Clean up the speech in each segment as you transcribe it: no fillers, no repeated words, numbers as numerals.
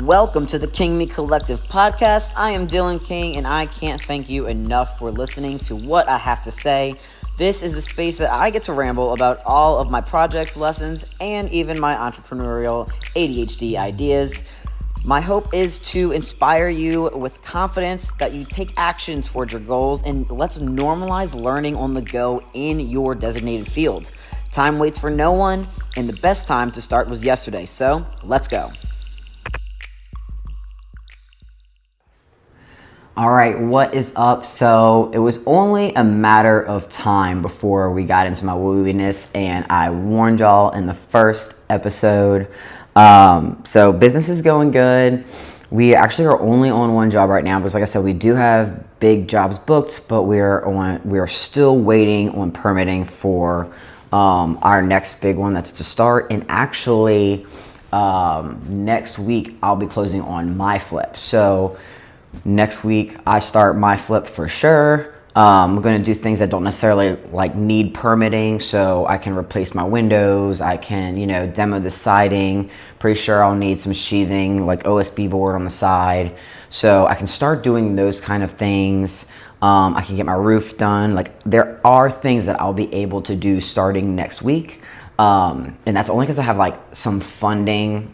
Welcome to the King Me Collective podcast. I am Dylan King, and I can't thank you enough for listening to what I have to say. This is the space that I get to ramble about all of my projects, lessons, and even my entrepreneurial ADHD ideas. My hope is to inspire you with confidence that you take action towards your goals, and let's normalize learning on the go in your designated field. Time waits for no one, and the best time to start was yesterday, so let's go. All right, what is up? So it was only a matter of time before we got into my woowiness, and I warned y'all in the first episode. So business is going good. We actually are only on one job right now because, like I said, we do have big jobs booked, but we are still waiting on permitting for our next big one that's to start. And actually, next week I'll be closing on my flip. So next week I start my flip for sure. I'm going to do things that don't necessarily need permitting, so I can replace my windows. I can, demo the siding. Pretty sure I'll need some sheathing, like OSB board on the side. So I can start doing those kind of things. I can get my roof done. There are things that I'll be able to do starting next week. And that's only because I have some funding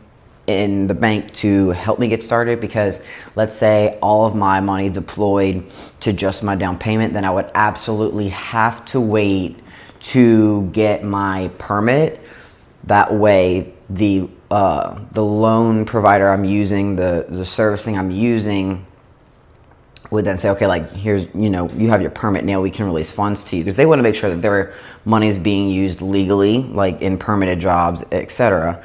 in the bank to help me get started, because let's say all of my money deployed to just my down payment, then I would absolutely have to wait to get my permit. That way the loan provider I'm using, the servicing I'm using, would then say, okay, here's, you have your permit now, we can release funds to you, because they want to make sure that their money is being used legally, in permitted jobs, etc.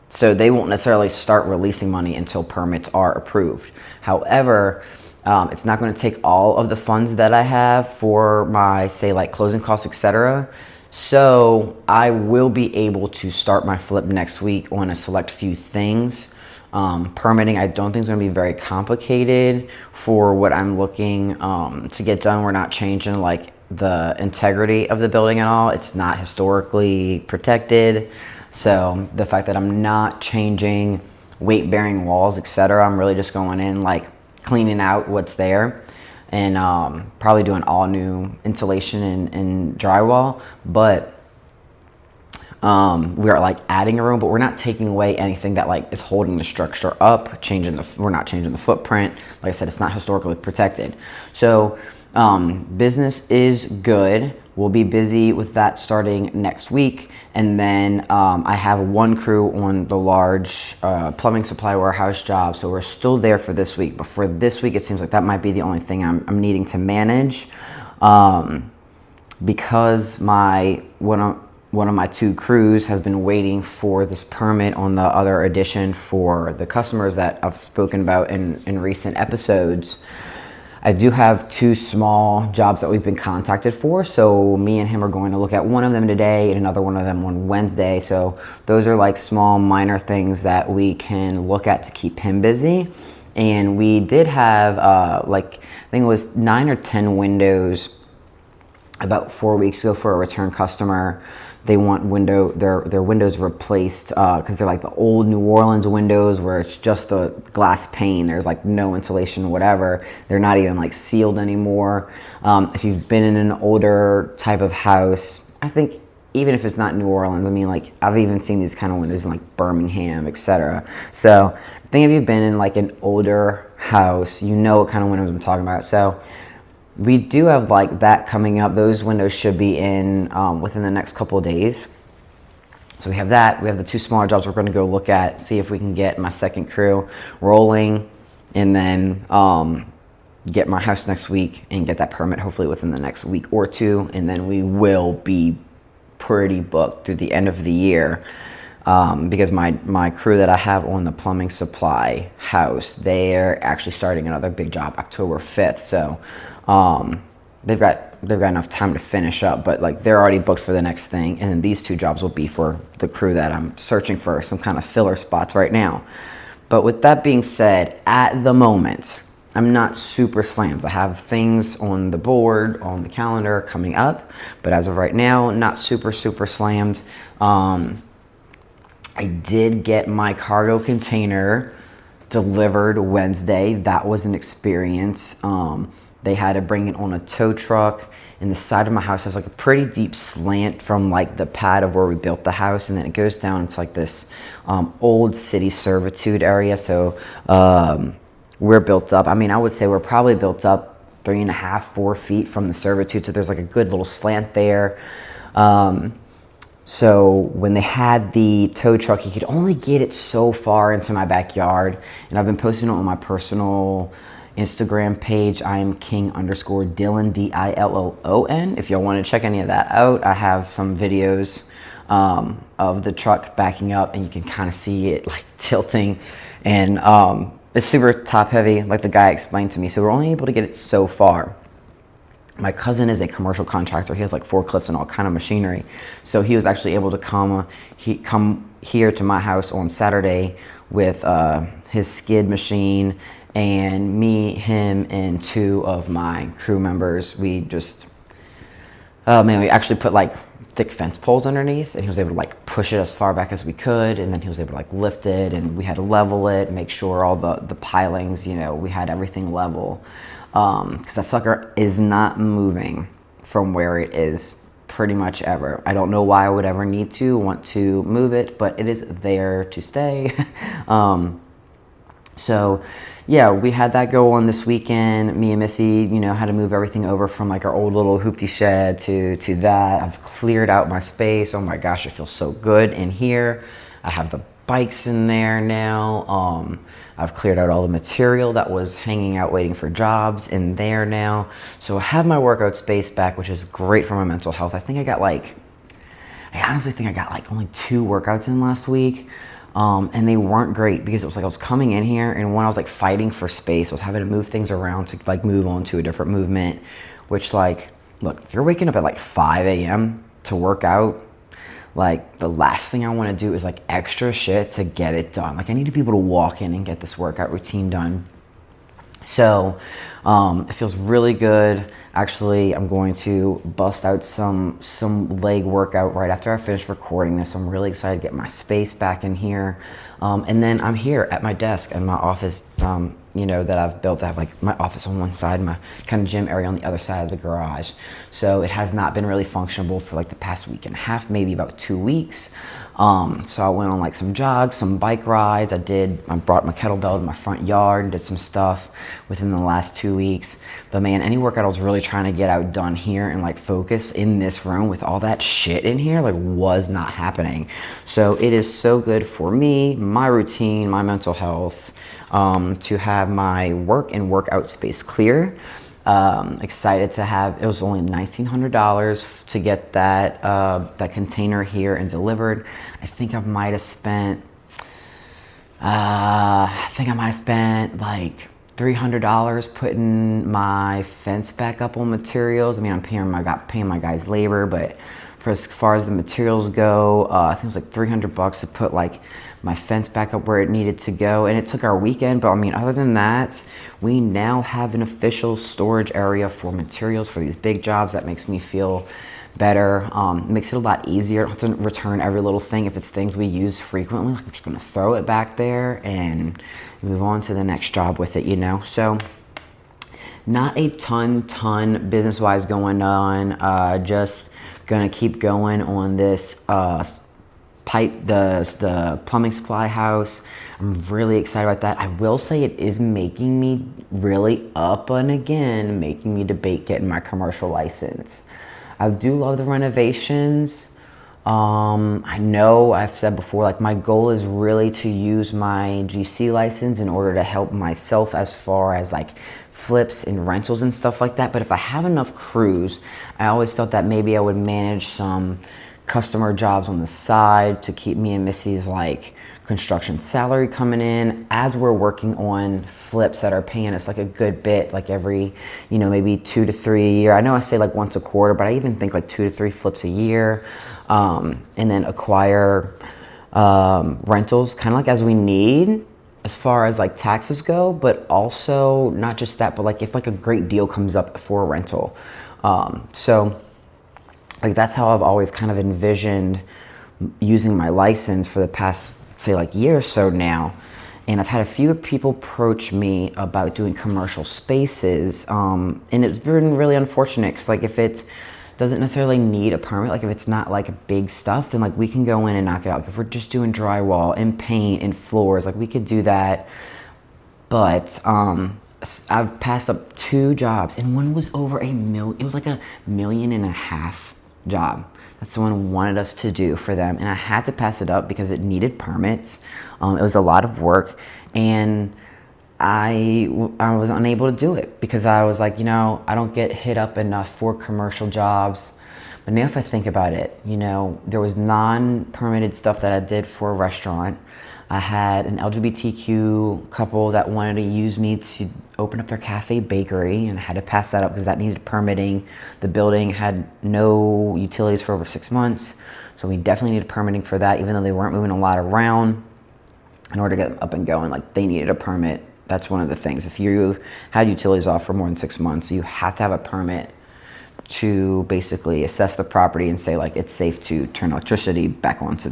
So they won't necessarily start releasing money until permits are approved. However, it's not going to take all of the funds that I have for my, say, closing costs, etc. So I will be able to start my flip next week on a select few things. Permitting, I don't think is going to be very complicated for what I'm looking to get done. We're not changing the integrity of the building at all. It's not historically protected. So the fact that I'm not changing weight-bearing walls, etc., I'm really just going in, cleaning out what's there, and probably doing all new insulation and drywall. But we are adding a room, but we're not taking away anything that is holding the structure up. We're not changing the footprint. Like I said, it's not historically protected. So business is good. We'll be busy with that starting next week. And then I have one crew on the large plumbing supply warehouse job. So we're still there for this week. But for this week, it seems like that might be the only thing I'm needing to manage. Because one of my two crews has been waiting for this permit on the other addition for the customers that I've spoken about in recent episodes. I do have two small jobs that we've been contacted for, so me and him are going to look at one of them today and another one of them on Wednesday. So those are small minor things that we can look at to keep him busy. And we did have I think it was 9 or 10 windows about 4 weeks ago for a return customer. They want their windows replaced because they're the old New Orleans windows where it's just the glass pane. There's no insulation, whatever. They're not even sealed anymore. If you've been in an older type of house, I think even if it's not New Orleans, I've even seen these kind of windows in Birmingham, etc. So I think if you've been in an older house, you know what kind of windows I'm talking about. So we do have that coming up. Those windows should be in within the next couple of days. So we have that. We have the two smaller jobs we're going to go look at, see if we can get my second crew rolling, and then get my house next week and get that permit hopefully within the next week or two. And then we will be pretty booked through the end of the year. Because my crew that I have on the plumbing supply house, they're actually starting another big job October 5th. So they've got enough time to finish up, but they're already booked for the next thing. And then these two jobs will be for the crew that I'm searching for some kind of filler spots right now. But with that being said, at the moment, I'm not super slammed. I have things on the board, on the calendar coming up, but as of right now, not super slammed. I did get my cargo container delivered Wednesday. That was an experience. They had to bring it on a tow truck, and the side of my house has like a pretty deep slant from like the pad of where we built the house, and then it goes down into like this old city servitude area. So we're built up. I mean, I would say we're probably built up 3.5, 4 feet from the servitude. So there's like a good little slant there. So when they had the tow truck, you could only get it so far into my backyard. And I've been posting it on my personal Instagram page. I am king_Dillon, Dillon. If y'all want to check any of that out, I have some videos of the truck backing up, and you can kind of see it like tilting. And it's super top heavy, like the guy explained to me. So we're only able to get it so far. My cousin is a commercial contractor. He has like forklifts and all kind of machinery. So he was actually able to come here to my house on Saturday with his skid machine, and me, him, and 2 of my crew members. We just, oh man, we actually put like thick fence poles underneath, and he was able to like push it as far back as we could, and then he was able to like lift it, and we had to level it, make sure all the pilings, you know, we had everything level. Because that sucker is not moving from where it is pretty much ever. I don't know why I would ever want to move it, but it is there to stay. So yeah, we had that go on this weekend. Me and Missy, you know, had to move everything over from like our old little hoopty shed to that. I've cleared out my space. Oh my gosh, it feels so good in here. I have the bikes in there now. I've cleared out all the material that was hanging out waiting for jobs in there now. So I have my workout space back, which is great for my mental health. I honestly think I got like only 2 workouts in last week. And they weren't great because it was like I was coming in here, and when I was like fighting for space, I was having to move things around to like move on to a different movement, which like, look, if you're waking up at like 5 a.m. to work out, like the last thing I want to do is like extra shit to get it done. Like I need to be able to walk in and get this workout routine done. So it feels really good. Actually, I'm going to bust out some leg workout right after I finish recording this. So I'm really excited to get my space back in here. And then I'm here at my desk in my office, you know, that I've built. I have like my office on one side, my kind of gym area on the other side of the garage. So it has not been really functionable for like the past week and a half, maybe about 2 weeks. So I went on like some jogs, some bike rides. I brought my kettlebell to my front yard and did some stuff within the last 2 weeks. But man, any workout I was really trying to get out done here and like focus in this room with all that shit in here, like was not happening. So it is so good for me, my routine, my mental health, to have my work and workout space clear. Excited to have, it was only $1,900 to get that container here and delivered. I think I might have spent like $300 putting my fence back up on materials. I mean, I'm paying my guys labor, but for as far as the materials go, I think it was like $300 to put like my fence back up where it needed to go, and it took our weekend. But I mean, other than that, we now have an official storage area for materials for these big jobs. That makes me feel better. Makes it a lot easier to return every little thing. If it's things we use frequently, like I'm just gonna throw it back there and move on to the next job with it, you know? So not a ton business-wise going on. Just gonna keep going on this the plumbing supply house. I'm really excited about that. I will say it is making me really making me debate getting my commercial license. I do love the renovations. I know I've said before, like my goal is really to use my GC license in order to help myself as far as like flips and rentals and stuff like that. But if I have enough crews, I always thought that maybe I would manage some customer jobs on the side to keep me and Missy's like construction salary coming in as we're working on flips that are paying us like a good bit, like every, you know, maybe 2 to 3 a year. I know I say like once a quarter, but I even think like 2 to 3 flips a year. And then acquire rentals kind of like as we need as far as like taxes go, but also not just that, but like if like a great deal comes up for a rental. So like that's how I've always kind of envisioned using my license for the past, say, like year or so now. And I've had a few people approach me about doing commercial spaces. And it's been really unfortunate because, like, if it doesn't necessarily need a permit, like if it's not like big stuff, then like we can go in and knock it out. Like, if we're just doing drywall and paint and floors, like we could do that. But I've passed up 2 jobs, and one was over $1 million. It was like $1.5 million job that someone wanted us to do for them, and I had to pass it up because it needed permits. It was a lot of work, and I was unable to do it because I was like, I don't get hit up enough for commercial jobs. But now if I think about it, there was non-permitted stuff that I did for a restaurant. I had an LGBTQ couple that wanted to use me to open up their cafe bakery, and I had to pass that up because that needed permitting. The building had no utilities for over 6 months, so we definitely needed permitting for that, even though they weren't moving a lot around. In order to get them up and going, like, they needed a permit. That's one of the things. If you had utilities off for more than 6 months, you have to have a permit to basically assess the property and say, like, it's safe to turn electricity back on to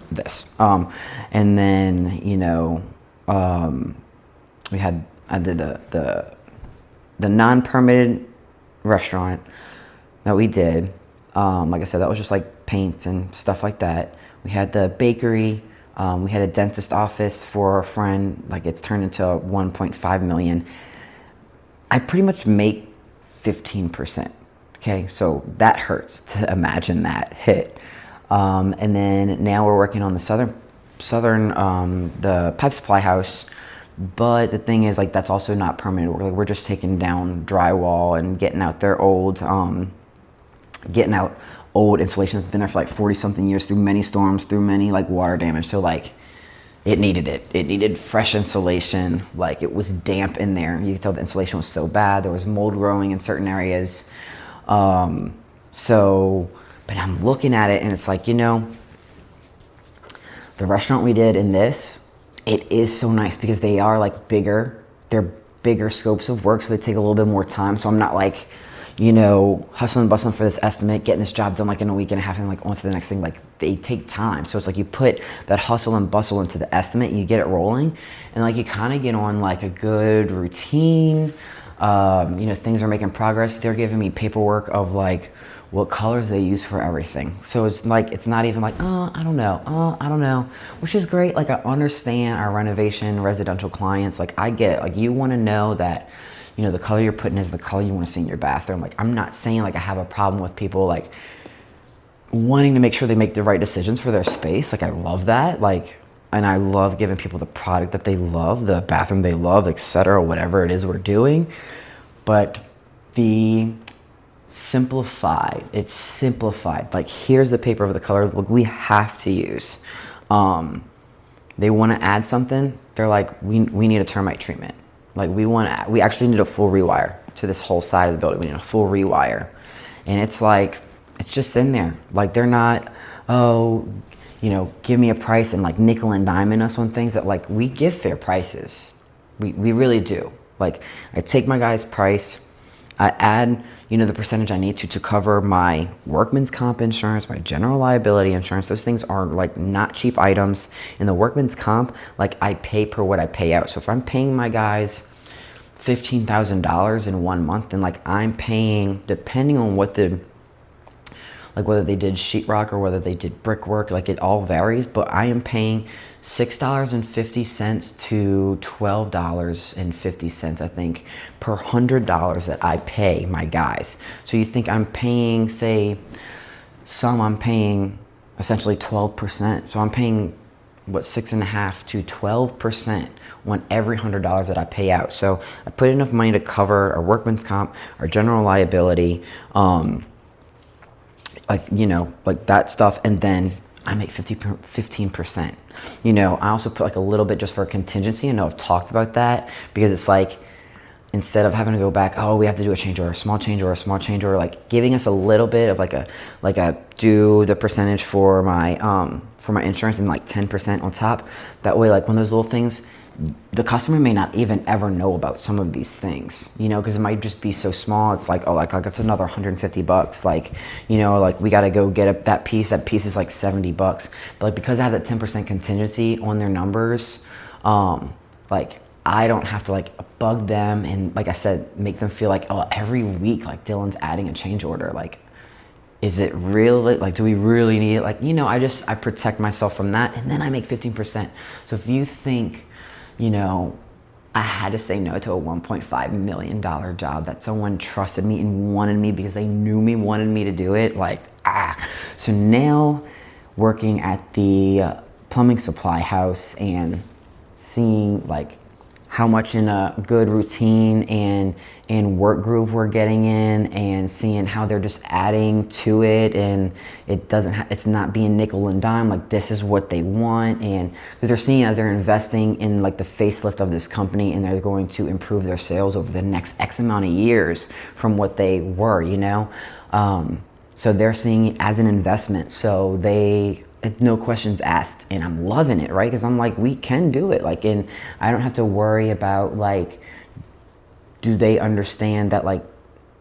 this. And then, I did the non-permitted restaurant that we did. Like I said, that was just like paints and stuff like that. We had the bakery. We had a dentist office for a friend. Like, it's turned into 1.5 million. I pretty much make 15%. Okay, so that hurts to imagine that hit. And then now we're working on the southern, the pipe supply house. But the thing is, like, that's also not permanent work. Like, we're just taking down drywall and getting out their old, installations. It's been there for like 40 something years, through many storms, through many like water damage. So like, it needed it. It needed fresh insulation. Like, it was damp in there. You could tell the insulation was so bad. There was mold growing in certain areas. But I'm looking at it and it's like, the restaurant we did in this, it is so nice because they are like bigger. They're bigger scopes of work, so they take a little bit more time. So I'm not like, hustling and bustling for this estimate, getting this job done like in a week and a half and like on to the next thing. Like, they take time. So it's like you put that hustle and bustle into the estimate, you get it rolling, and like you kind of get on like a good routine. Things are making progress. They're giving me paperwork of like what colors they use for everything. So it's like, it's not even like, I don't know, which is great. Like, I understand our renovation residential clients. Like, I get it. Like, you want to know that, the color you're putting is the color you want to see in your bathroom. Like, I'm not saying like I have a problem with people like wanting to make sure they make the right decisions for their space. Like, I love that. Like, and I love giving people the product that they love, the bathroom they love, etc., whatever it is we're doing. But it's simplified. Like, here's the paper of the color we have to use. They want to add something. They're like, we need a termite treatment. Like, we actually need a full rewire to this whole side of the building. We need a full rewire. And it's like, it's just in there. Like, they're not, give me a price and like nickel and diming us on things that, like, we give fair prices. We really do. Like, I take my guy's price, I add, the percentage I need to cover my workman's comp insurance, my general liability insurance. Those things are like not cheap items. In the workman's comp, like, I pay per what I pay out. So if I'm paying my guys $15,000 in 1 month, then like I'm paying, depending on what whether they did sheetrock or whether they did brickwork, like, it all varies, but I am paying $6.50 to $12.50, I think, per $100 that I pay my guys. So you think I'm paying, I'm paying essentially 12%. So I'm paying, 6.5% to 12% on every $100 that I pay out. So I put enough money to cover our workman's comp, our general liability, like that stuff, and then I make 15%. I also put like a little bit just for a contingency. I know I've talked about that because it's like, instead of having to go back, we have to do a change order, a small change order, like giving us a little bit of like a do the percentage for my insurance and like 10% on top. That way, like, when those little things the customer may not even ever know about some of these things, you know, because it might just be so small. It's like, oh, like it's another $150. Like, you know, like we got to go get that piece. That piece is like $70. But like, because I have that 10% contingency on their numbers, like I don't have to like bug them. And like I said, make them feel like, oh, every week, like Dylan's adding a change order. Like, is it really, like, do we really need it? Like, you know, I protect myself from that. And then I make 15%. So if you think, you know, I had to say no to a $1.5 million job that someone trusted me and wanted me because they knew me, wanted me to do it. Like, So now working at the plumbing supply house and seeing like how much in a good routine and work groove we're getting in, and seeing how they're just adding to it, and it's not being nickel and dime. Like, this is what they want, and because they're seeing as they're investing in like the facelift of this company, and they're going to improve their sales over the next X amount of years from what they were, you know. So they're seeing it as an investment. So no questions asked, and I'm loving it, right? Because I'm like, we can do it, like, and I don't have to worry about like, do they understand that like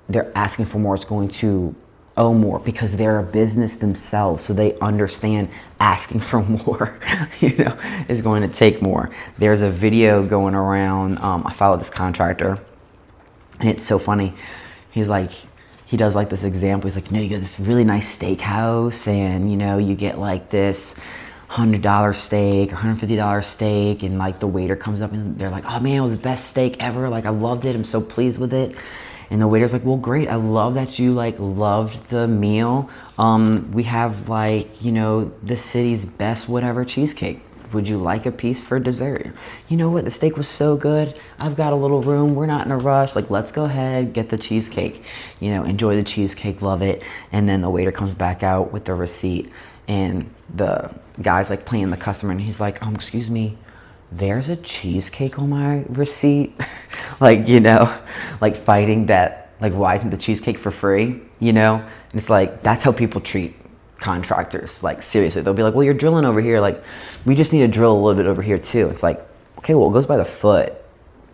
they're asking for more, it's going to owe more, because they're a business themselves, so they understand asking for more, you know, is going to take more. There's a video going around. I follow this contractor, and it's so funny. He's like, he does like this example. He's like, you know, you get this really nice steakhouse, and you know, you get like this $100 steak or $150 steak, and like the waiter comes up and they're like, oh man, it was the best steak ever. Like, I loved it. I'm so pleased with it. And the waiter's like, well, great. I love that you like loved the meal. We have like, you know, the city's best whatever cheesecake. Would you like a piece for dessert? You know what? The steak was so good. I've got a little room. We're not in a rush. Like, let's go ahead, get the cheesecake. You know, enjoy the cheesecake, love it. And then the waiter comes back out with the receipt, and the guy's like playing the customer, and he's like, excuse me, there's a cheesecake on my receipt. Like, you know, like fighting that, like, why isn't the cheesecake for free? You know? And it's like, that's how people treat contractors. Like, seriously, they'll be like, well, you're drilling over here, like, we just need to drill a little bit over here too. It's like, okay, well, it goes by the foot,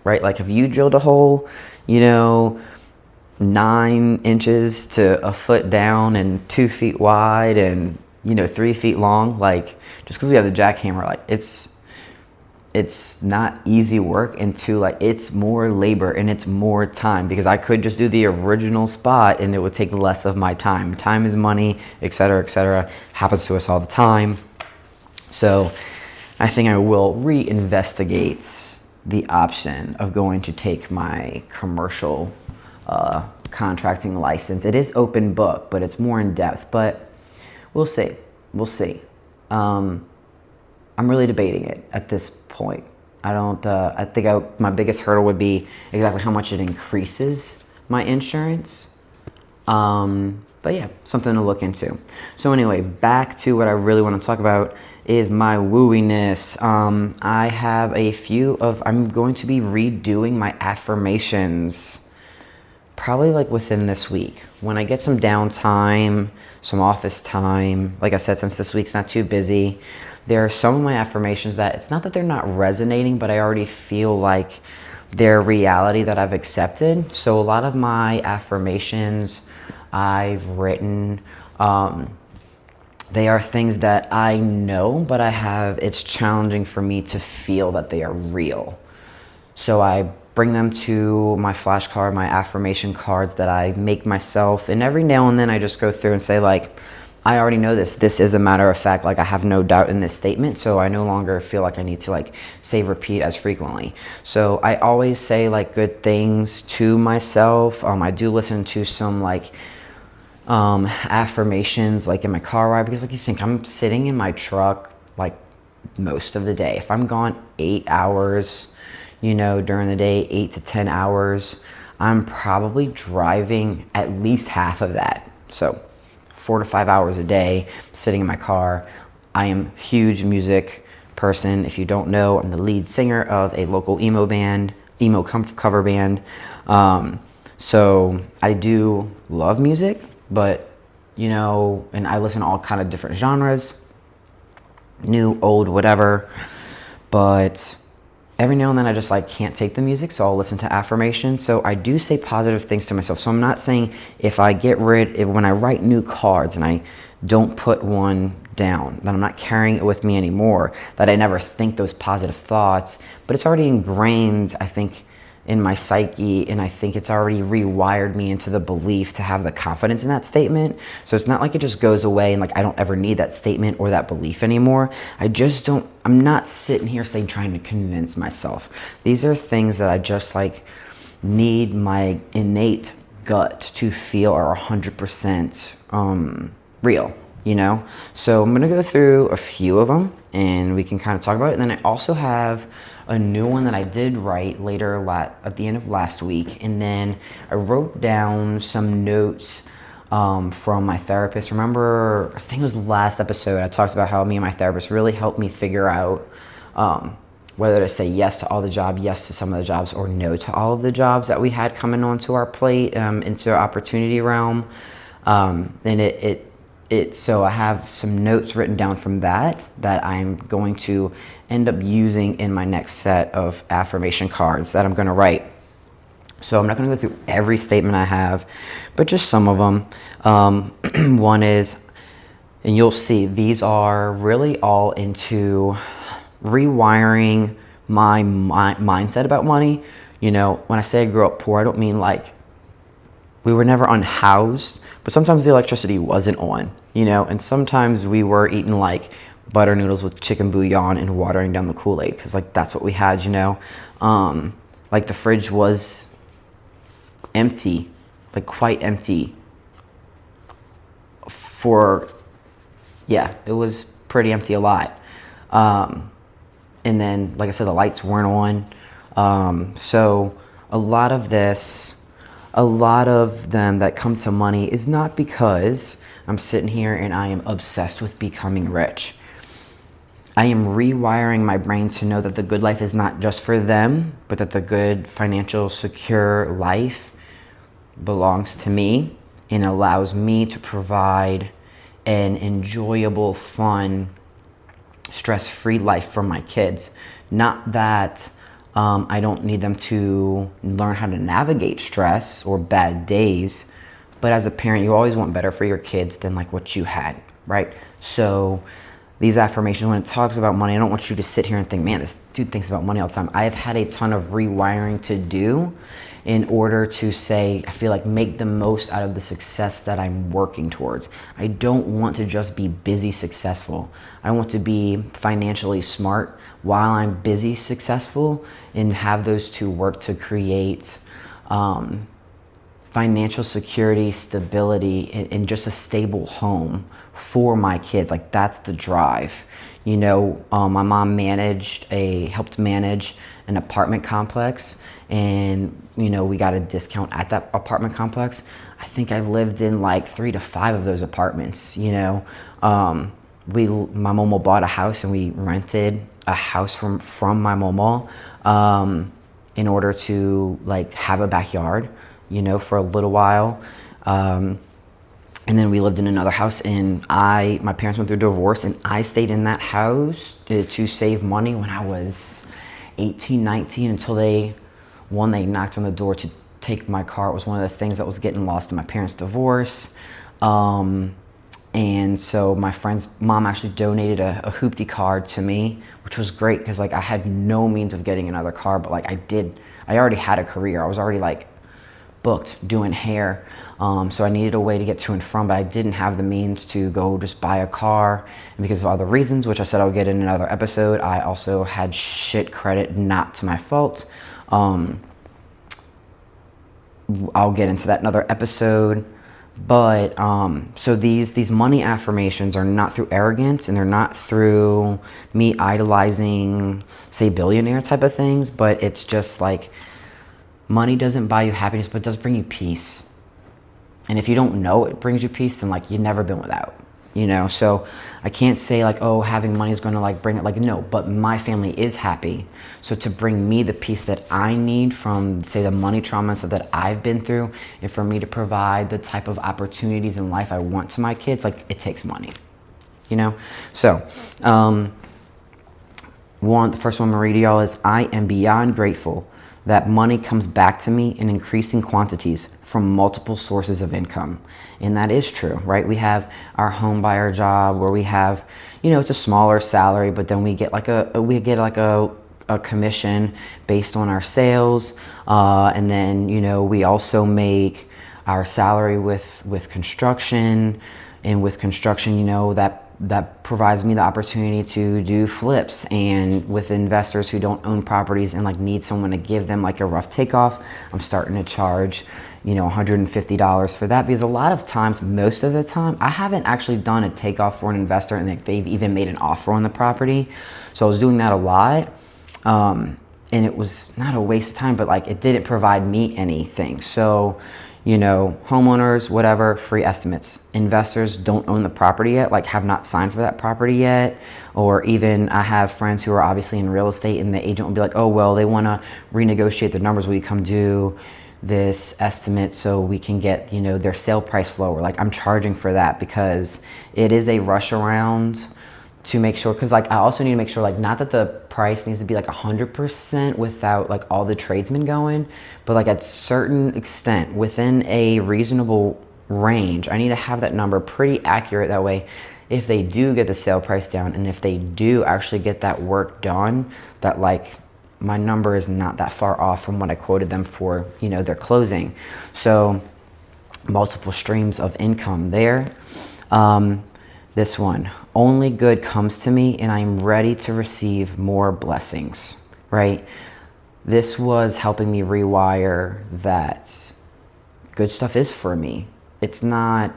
right? Like, if you drilled a hole, you know, 9 inches to a foot down and 2 feet wide and, you know, 3 feet long, like, just because we have the jackhammer, like, it's not easy work, and two, like, it's more labor and it's more time, because I could just do the original spot and it would take less of my time. Time is money, etc. Happens to us all the time. So I think I will reinvestigate the option of going to take my commercial contracting license. It is open book, but it's more in depth, but we'll see. I'm really debating it at this point. I think my biggest hurdle would be exactly how much it increases my insurance. But yeah, something to look into. So anyway, back to what I really want to talk about is my woowiness. I have I'm going to be redoing my affirmations probably like within this week. When I get some downtime, some office time, like I said, since this week's not too busy, there are some of my affirmations that it's not that they're not resonating, but I already feel like they're reality that I've accepted. So a lot of my affirmations I've written, they are things that I know, but it's challenging for me to feel that they are real. So I bring them to my flashcard, my affirmation cards that I make myself. And every now and then I just go through and say, like, I already know this. This is a matter of fact. Like, I have no doubt in this statement, so I no longer feel like I need to like say repeat as frequently. So I always say like good things to myself. I do listen to some like affirmations like in my car ride, because like, you think I'm sitting in my truck like most of the day. If I'm gone 8 hours, you know, during the day, 8 to 10 hours, I'm probably driving at least half of that. So 4 to 5 hours a day sitting in my car. I am a huge music person. If you don't know, I'm the lead singer of a local emo cover band. So I do love music, but, you know, and I listen to all kind of different genres, new, old, whatever. But every now and then I just like can't take the music, so I'll listen to affirmations. So I do say positive things to myself. So I'm not saying when I write new cards and I don't put one down, that I'm not carrying it with me anymore, that I never think those positive thoughts, but it's already ingrained, I think, in my psyche, and I think it's already rewired me into the belief to have the confidence in that statement. So it's not like it just goes away and like I don't ever need that statement or that belief anymore. I'm not sitting here saying trying to convince myself. These are things that I just like need my innate gut to feel are 100% real, you know? So I'm gonna go through a few of them and we can kind of talk about it. And then I also have a new one that I did write at the end of last week. And then I wrote down some notes from my therapist. Remember, I think it was the last episode, I talked about how me and my therapist really helped me figure out whether to say yes to all the jobs, yes to some of the jobs, or no to all of the jobs that we had coming onto our plate, into our opportunity realm. So I have some notes written down from that I'm going to end up using in my next set of affirmation cards that I'm going to write. So I'm not going to go through every statement I have, but just some of them. One is, and you'll see, these are really all into rewiring my mindset about money. You know, when I say I grew up poor, I don't mean like we were never unhoused, but sometimes the electricity wasn't on, you know, and sometimes we were eating like butter noodles with chicken bouillon and watering down the Kool-Aid because like that's what we had, you know. Like the fridge was empty, like quite empty it was pretty empty a lot. And then, like I said, the lights weren't on. So a lot of them that come to money is not because I'm sitting here and I am obsessed with becoming rich. I am rewiring my brain to know that the good life is not just for them, but that the good, financial, secure life belongs to me and allows me to provide an enjoyable, fun, stress-free life for my kids. Not that I don't need them to learn how to navigate stress or bad days, but as a parent, you always want better for your kids than like what you had, right? So these affirmations, when it talks about money, I don't want you to sit here and think, man, this dude thinks about money all the time. I have had a ton of rewiring to do in order to say, I feel like make the most out of the success that I'm working towards. I don't want to just be busy successful. I want to be financially smart while I'm busy successful and have those two work to create financial security, stability, and just a stable home for my kids. Like that's the drive. You know, my mom helped manage an apartment complex, and you know, we got a discount at that apartment complex. I think I lived in like 3 to 5 of those apartments. You know, my mom bought a house and we rented a house from my mom in order to like have a backyard, you know, for a little while. And then we lived in another house, and my parents went through a divorce, and I stayed in that house to save money when I was 18, 19, until they knocked on the door to take my car. It was one of the things that was getting lost in my parents' divorce. And so my friend's mom actually donated a hoopty card to me, which was great because like I had no means of getting another car, but like I already had a career. I was already like booked doing hair. So I needed a way to get to and from, but I didn't have the means to go just buy a car. And because of other reasons, which I said I'll get in another episode, I also had shit credit, not to my fault. I'll get into that in another episode. But so these money affirmations are not through arrogance, and they're not through me idolizing, say, billionaire type of things, but it's just like money doesn't buy you happiness, but it does bring you peace. And if you don't know it brings you peace, then like you've never been without, you know? So I can't say like, oh, having money is going to like bring it, like, no, but my family is happy. So to bring me the peace that I need from, say, the money trauma and stuff that I've been through, and for me to provide the type of opportunities in life I want to my kids, like it takes money, you know? So The first one I'm gonna read to y'all is, I am beyond grateful that money comes back to me in increasing quantities from multiple sources of income. And that is true, right? We have our home buyer job where we have, it's a smaller salary, but then we get like a commission based on our sales. And then, we also make our salary with construction. And with construction, that provides me the opportunity to do flips, and with investors who don't own properties and like need someone to give them like a rough takeoff, I'm starting to charge $150 for that, because a lot of times, most of the time, I haven't actually done a takeoff for an investor and they've even made an offer on the property. So I was doing that a lot, and it was not a waste of time, but like it didn't provide me anything. So homeowners, whatever, free estimates. Investors don't own the property yet, like have not signed for that property yet. Or even I have friends who are obviously in real estate, and the agent will be like, oh, well, they want to renegotiate the numbers. Will you come do this estimate so we can get, their sale price lower? Like, I'm charging for that because it is a rush around to make sure, because like I also need to make sure, like, not that the price needs to be like 100% without like all the tradesmen going, but like at certain extent within a reasonable range, I need to have that number pretty accurate. That way, if they do get the sale price down and if they do actually get that work done, that like my number is not that far off from what I quoted them for, their closing. So multiple streams of income there. This one, only good comes to me and I'm ready to receive more blessings, right? This was helping me rewire that good stuff is for me. It's not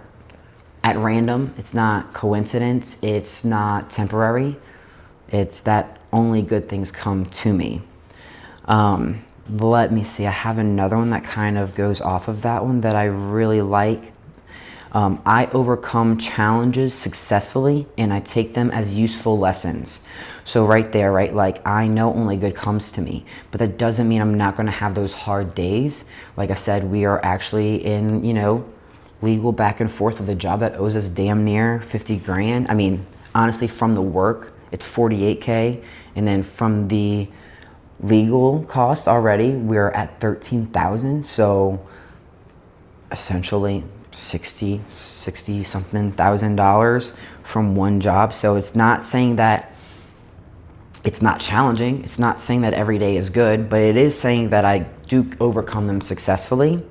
at random. It's not coincidence. It's not temporary. It's that only good things come to me. Let me see. I have another one that kind of goes off of that one that I really like. I overcome challenges successfully and I take them as useful lessons. So right there, right? Like, I know only good comes to me, but that doesn't mean I'm not going to have those hard days. Like I said, we are actually in, legal back and forth with a job that owes us damn near 50 grand. I mean, honestly, from the work, it's 48K. And then from the legal cost already, we're at 13,000. So essentially 60 something $1,000 from one job. So it's not saying that it's not challenging. It's not saying that every day is good, but it is saying that I do overcome them successfully.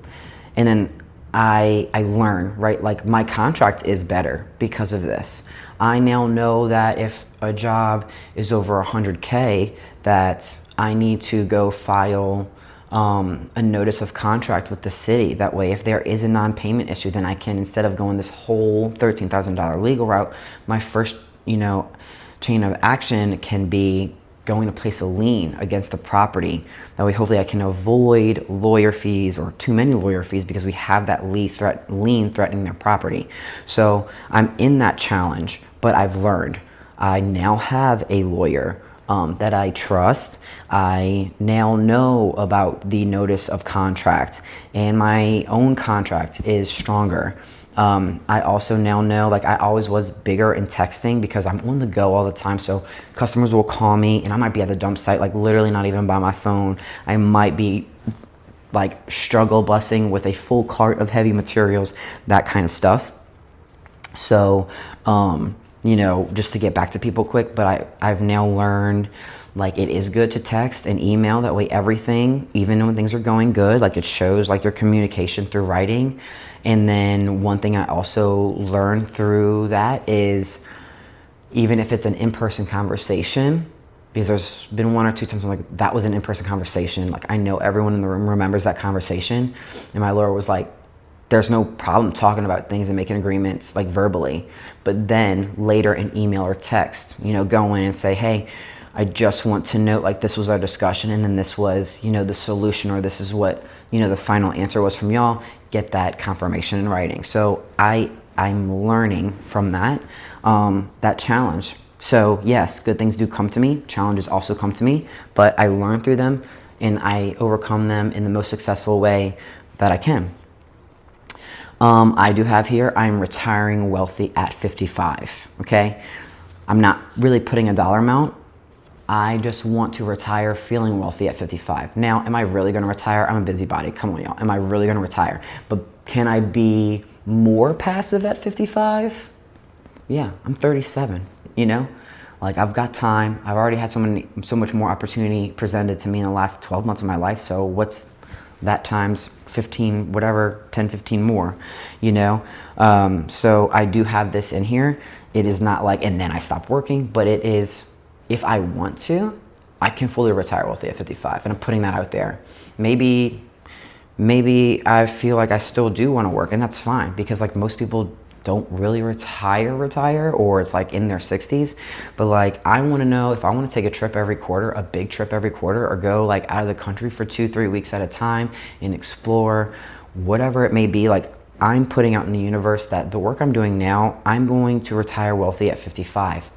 And then I learn, right? Like, my contract is better because of this. I now know that if a job is over 100K, that I need to go file a notice of contract with the city. That way, if there is a non-payment issue, then I can, instead of going this whole $13,000 legal route, my first, chain of action can be going to place a lien against the property. That way, hopefully I can avoid lawyer fees or too many lawyer fees, because we have that lien threatening their property. So I'm in that challenge, but I've learned. I now have a lawyer that I trust. I now know about the notice of contract, and my own contract is stronger. I also now know, like, I always was bigger in texting because I'm on the go all the time. So customers will call me and I might be at the dump site, like literally not even by my phone. I might be like struggle busing with a full cart of heavy materials, that kind of stuff. So, just to get back to people quick, but I've now learned, like, it is good to text and email. That way everything, even when things are going good, like, it shows like your communication through writing. And then one thing I also learned through that is, even if it's an in-person conversation, because there's been one or two times I'm like, that was an in-person conversation. Like, I know everyone in the room remembers that conversation. And my lawyer was like, there's no problem talking about things and making agreements, like, verbally. But then later in email or text, go in and say, hey, I just want to note, like, this was our discussion, and then this was, the solution, or this is what, the final answer was from y'all. Get that confirmation in writing. So I'm learning from that, that challenge. So yes, good things do come to me. Challenges also come to me, but I learn through them and I overcome them in the most successful way that I can. I do have here, I'm retiring wealthy at 55, okay? I'm not really putting a dollar amount, I just want to retire feeling wealthy at 55. Now, am I really going to retire? I'm a busybody. Come on, y'all. Am I really going to retire? But can I be more passive at 55? Yeah, I'm 37, you know? Like, I've got time. I've already had so much more opportunity presented to me in the last 12 months of my life. So what's that times 15, whatever, 10, 15 more, you know? So I do have this in here. It is not like, and then I stop working, but it is, if I want to, I can fully retire wealthy at 55. And I'm putting that out there. Maybe I feel like I still do want to work, and that's fine, because like most people don't really retire, or it's like in their 60s. But like, I want to know if I want to take a trip every quarter, a big trip every quarter, or go like out of the country for 2-3 weeks at a time and explore whatever it may be. Like, I'm putting out in the universe that the work I'm doing now, I'm going to retire wealthy at 55.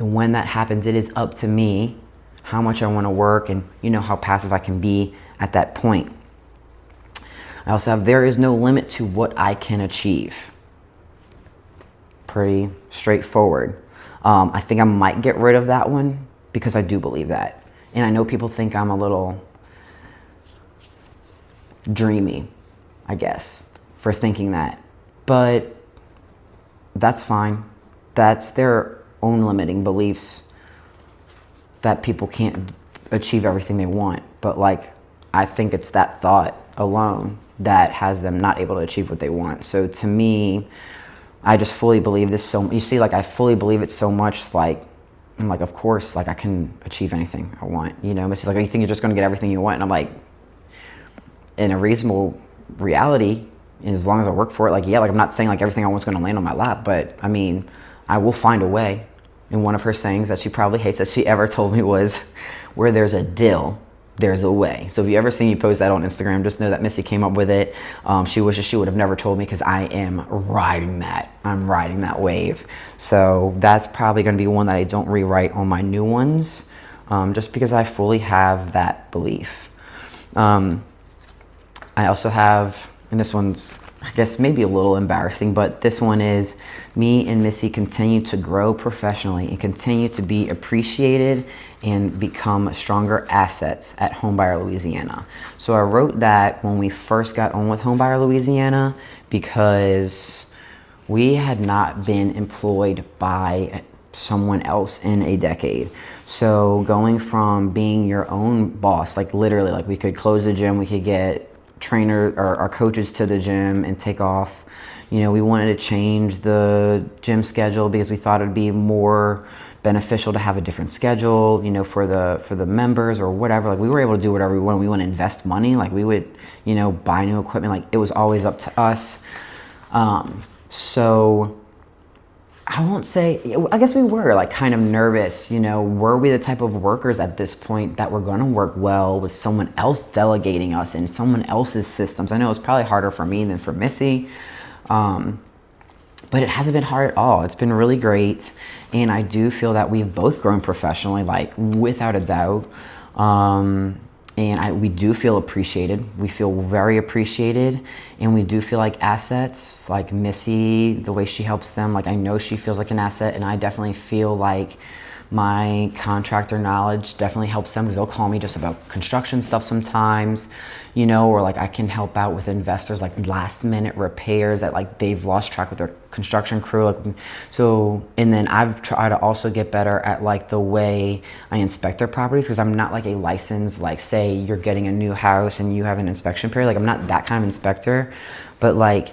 And when that happens, it is up to me how much I want to work, and you know, how passive I can be at that point. I also have, there is no limit to what I can achieve. Pretty straightforward. I think I might get rid of that one, because I do believe that. And I know people think I'm a little dreamy, I guess, for thinking that. But that's fine. That's their own limiting beliefs, that people can't achieve everything they want. But like, I think it's that thought alone that has them not able to achieve what they want. So to me, I just fully believe this. So you see, like, I fully believe it so much, like, I'm like, of course, like, I can achieve anything I want, you know? Missy's like, oh, you think you're just going to get everything you want? And I'm like, in a reasonable reality, as long as I work for it, like, yeah, like, I'm not saying like everything I want's going to land on my lap, but I mean, I will find a way. And one of her sayings that she probably hates that she ever told me was, where there's a dill, there's a way. So if you ever seen me post that on Instagram, just know that Missy came up with it. She wishes she would have never told me, because I am riding that. I'm riding that wave. So that's probably going to be one that I don't rewrite on my new ones, just because I fully have that belief. I also have, and this one's, I guess, maybe a little embarrassing, but this one is, me and Missy continue to grow professionally and continue to be appreciated and become stronger assets at Homebuyer Louisiana. So I wrote that when we first got on with Homebuyer Louisiana, because we had not been employed by someone else in a decade. So going from being your own boss, like literally, like we could close the gym, we could get trainer or our coaches to the gym and take off. You know, we wanted to change the gym schedule because we thought it'd be more beneficial to have a different schedule, you know, for the members or whatever. Like, we were able to do whatever we want. We want to invest money. Like, we would, you know, buy new equipment. Like, it was always up to us. So I won't say, I guess we were like kind of nervous, you know, were we the type of workers at this point that were going to work well with someone else delegating us in someone else's systems? I know it's probably harder for me than for Missy, but it hasn't been hard at all. It's been really great. And I do feel that we've both grown professionally, like without a doubt. And we do feel appreciated. We feel very appreciated, and we do feel like assets. Like Missy, the way she helps them, like I know she feels like an asset, and I definitely feel like my contractor knowledge definitely helps them, because they'll call me just about construction stuff sometimes, you know, or like I can help out with investors, like last minute repairs that like they've lost track with their construction crew. Like, so, and then I've tried to also get better at like the way I inspect their properties, because I'm not like a licensed, like say you're getting a new house and you have an inspection period. Like, I'm not that kind of inspector, but like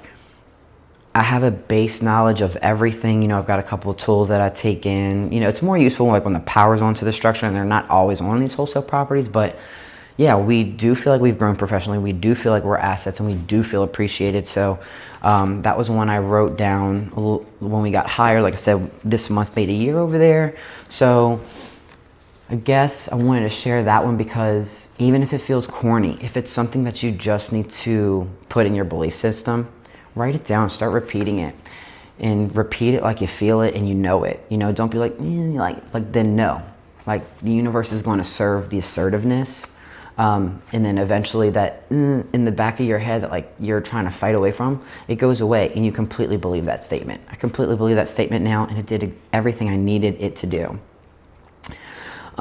I have a base knowledge of everything. You know, I've got a couple of tools that I take in. You know, it's more useful like when the power's onto the structure and they're not always on these wholesale properties. But yeah, we do feel like we've grown professionally. We do feel like we're assets, and we do feel appreciated. So that was one I wrote down when we got hired. Like I said, this month made a year over there. So I guess I wanted to share that one, because even if it feels corny, if it's something that you just need to put in your belief system, write it down, start repeating it, and repeat it like you feel it and you know it. You know, don't be like, then no. Like, the universe is going to serve the assertiveness. And then eventually that in the back of your head that like you're trying to fight away from, it goes away, and you completely believe that statement. I completely believe that statement now, and it did everything I needed it to do.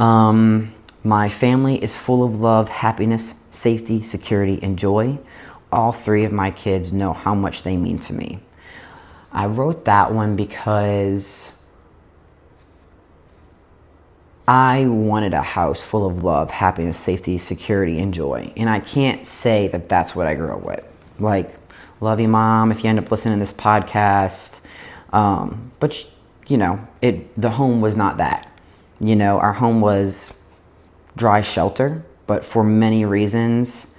My family is full of love, happiness, safety, security, and joy. All three of my kids know how much they mean to me. I wrote that one because I wanted a house full of love, happiness, safety, security, and joy. And I can't say that that's what I grew up with. Like, love you, Mom, if you end up listening to this podcast. But, the home was not that. Our home was dry shelter, but for many reasons,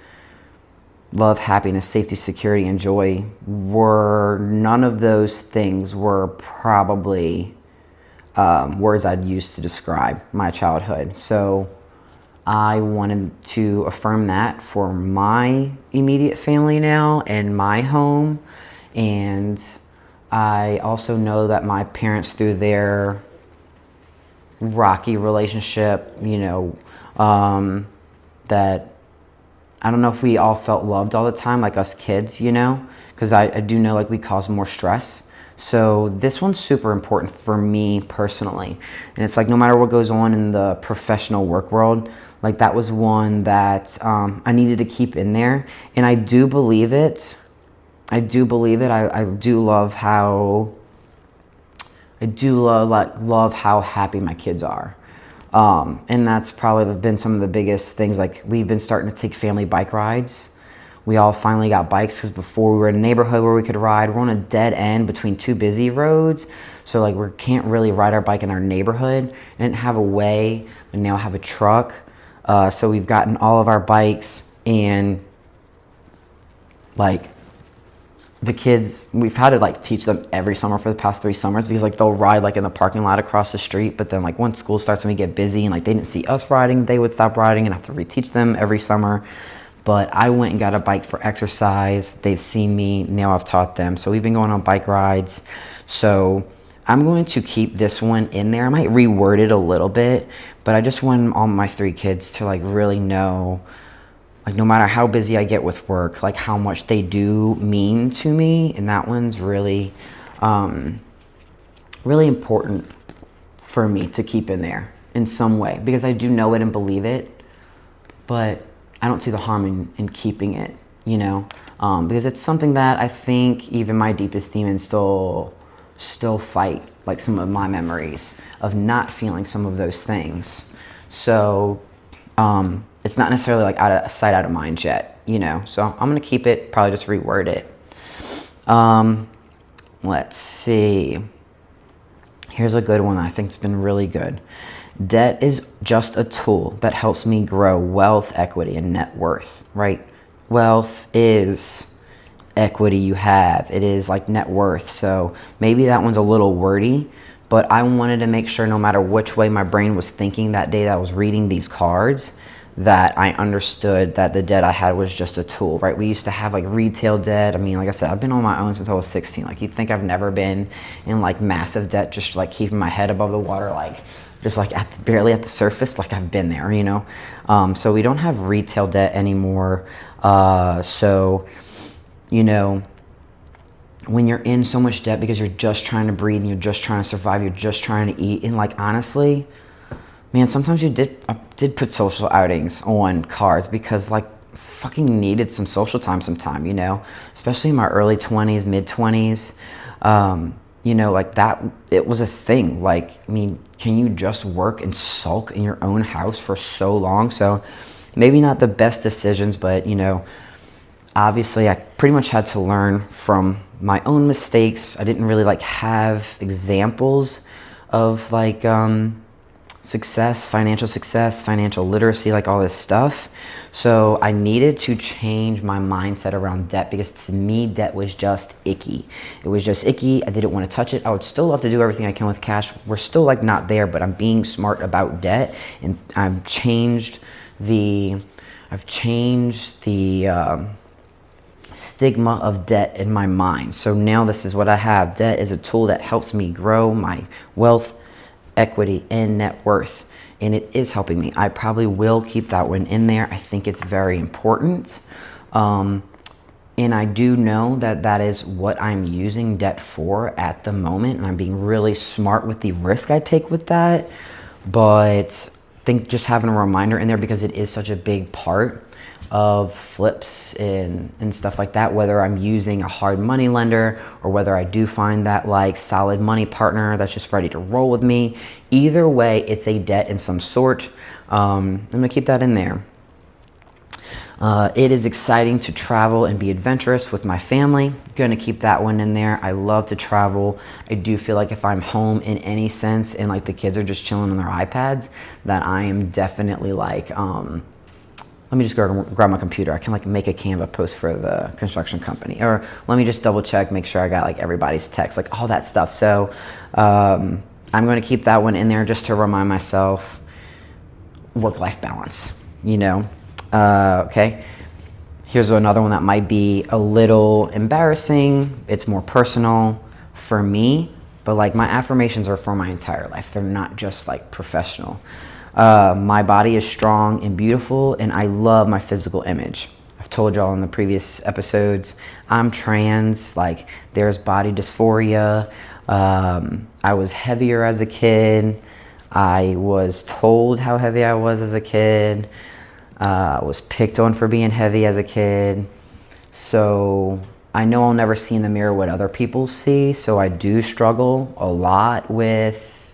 love, happiness, safety, security, and joy none of those things were probably words I'd use to describe my childhood. So I wanted to affirm that for my immediate family now and my home. And I also know that my parents, through their rocky relationship, that I don't know if we all felt loved all the time, like us kids, because I do know like we cause more stress. So this one's super important for me personally. And it's like no matter what goes on in the professional work world, like that was one that I needed to keep in there. And I do believe it. I do love how love how happy my kids are. And that's probably been some of the biggest things. Like we've been starting to take family bike rides. We all finally got bikes because before we were in a neighborhood where we could ride. We're on a dead end between two busy roads. So like we can't really ride our bike in our neighborhood. I didn't have a way, but now I have a truck. So we've gotten all of our bikes, and like the kids, we've had to like teach them every summer for the past 3 summers, because like they'll ride like in the parking lot across the street, but then like once school starts and we get busy and like they didn't see us riding, they would stop riding and I have to reteach them every summer. But I went and got a bike for exercise. They've seen me, now I've taught them. So we've been going on bike rides. So I'm going to keep this one in there. I might reword it a little bit, but I just want all my 3 kids to like really know, like no matter how busy I get with work, like how much they do mean to me. And that one's really, really important for me to keep in there in some way, because I do know it and believe it, but I don't see the harm in keeping it, because it's something that I think even my deepest demons still fight, like some of my memories of not feeling some of those things. So it's not necessarily like out of sight, out of mind yet, so I'm going to keep it, probably just reword it. Let's see. Here's a good one that I think has been really good. Debt is just a tool that helps me grow wealth, equity, and net worth, right? Wealth is equity you have. It is like net worth. So maybe that one's a little wordy, but I wanted to make sure no matter which way my brain was thinking that day that I was reading these cards, that I understood that the debt I had was just a tool, right? We used to have like retail debt. I mean, like I said, I've been on my own since I was 16. Like you'd think I've never been in like massive debt, just like keeping my head above the water, like just like barely at the surface, like I've been there, So we don't have retail debt anymore. So, when you're in so much debt because you're just trying to breathe and you're just trying to survive, you're just trying to eat, and like honestly, man, sometimes I did put social outings on cards because like fucking needed some social time sometime, especially in my early 20s, mid 20s. Like that, it was a thing. Like, I mean, can you just work and sulk in your own house for so long? So maybe not the best decisions, but, obviously I pretty much had to learn from my own mistakes. I didn't really like have examples of like, success, financial literacy, like all this stuff. So I needed to change my mindset around debt, because to me, debt was just icky. It was just icky. I didn't want to touch it. I would still love to do everything I can with cash. We're still like not there, but I'm being smart about debt, and I've changed the stigma of debt in my mind. So now this is what I have. Debt is a tool that helps me grow my wealth, equity, and net worth, and it is helping me. I probably will keep that one in there. I think it's very important, and I do know that that is what I'm using debt for at the moment, and I'm being really smart with the risk I take with that. But think just having a reminder in there, because it is such a big part of flips and stuff like that, whether I'm using a hard money lender or whether I do find that like solid money partner that's just ready to roll with me. Either way, it's a debt in some sort. I'm gonna keep that in there. It is exciting to travel and be adventurous with my family. Gonna keep that one in there. I love to travel. I do feel like if I'm home in any sense and like the kids are just chilling on their iPads, that I am definitely like, let me just go grab my computer. I can like make a Canva post for the construction company, or let me just double check, make sure I got like everybody's text, like all that stuff. So I'm going to keep that one in there just to remind myself work-life balance, you know? Okay. Here's another one that might be a little embarrassing. It's more personal for me, but like my affirmations are for my entire life. They're not just like professional. My body is strong and beautiful, and I love my physical image. I've told y'all in the previous episodes, I'm trans, like there's body dysphoria. I was heavier as a kid. I was told how heavy I was as a kid. Was picked on for being heavy as a kid. So I know I'll never see in the mirror what other people see. So I do struggle a lot with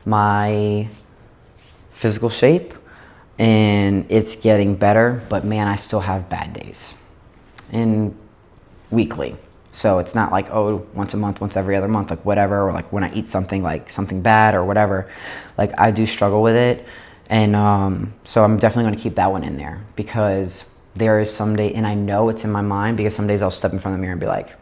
my physical shape, and it's getting better, but man, I still have bad days, and weekly. So it's not like, oh, once a month, once every other month, like whatever, or like when I eat something like something bad or whatever, like I do struggle with it. And so I'm definitely going to keep that one in there, because there is some day, and I know it's in my mind, because some days I'll step in front of the mirror and be like,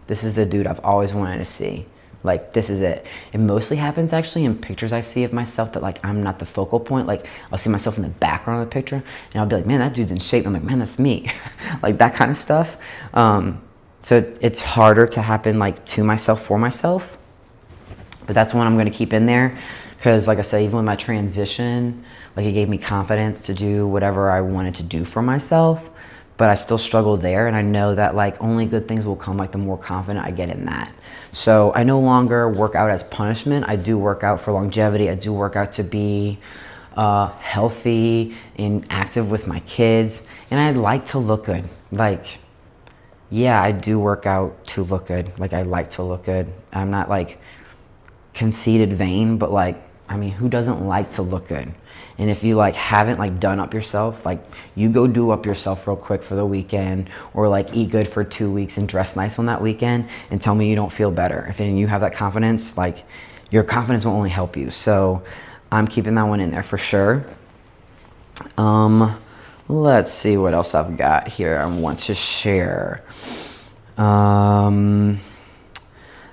this is the dude I've always wanted to see. Like, this is it. It mostly happens actually in pictures I see of myself that like I'm not the focal point. Like I'll see myself in the background of the picture and I'll be like, man, that dude's in shape. I'm like, man, that's me. Like that kind of stuff. So it's harder to happen like to myself, for myself. But that's one I'm going to keep in there, because like I said, even with my transition, like it gave me confidence to do whatever I wanted to do for myself. But I still struggle there, and I know that like only good things will come like the more confident I get in that. So I no longer work out as punishment. I do work out for longevity. I do work out to be healthy and active with my kids, and I like to look good. Like, yeah, I do work out to look good. Like I like to look good. I'm not like conceited vain, but like, I mean, who doesn't like to look good? And if you like haven't like done up yourself, like you go do up yourself real quick for the weekend, or like eat good for 2 weeks and dress nice on that weekend, and tell me you don't feel better. If you have that confidence, like your confidence will only help you. So I'm keeping that one in there for sure. Let's see what else I've got here I want to share.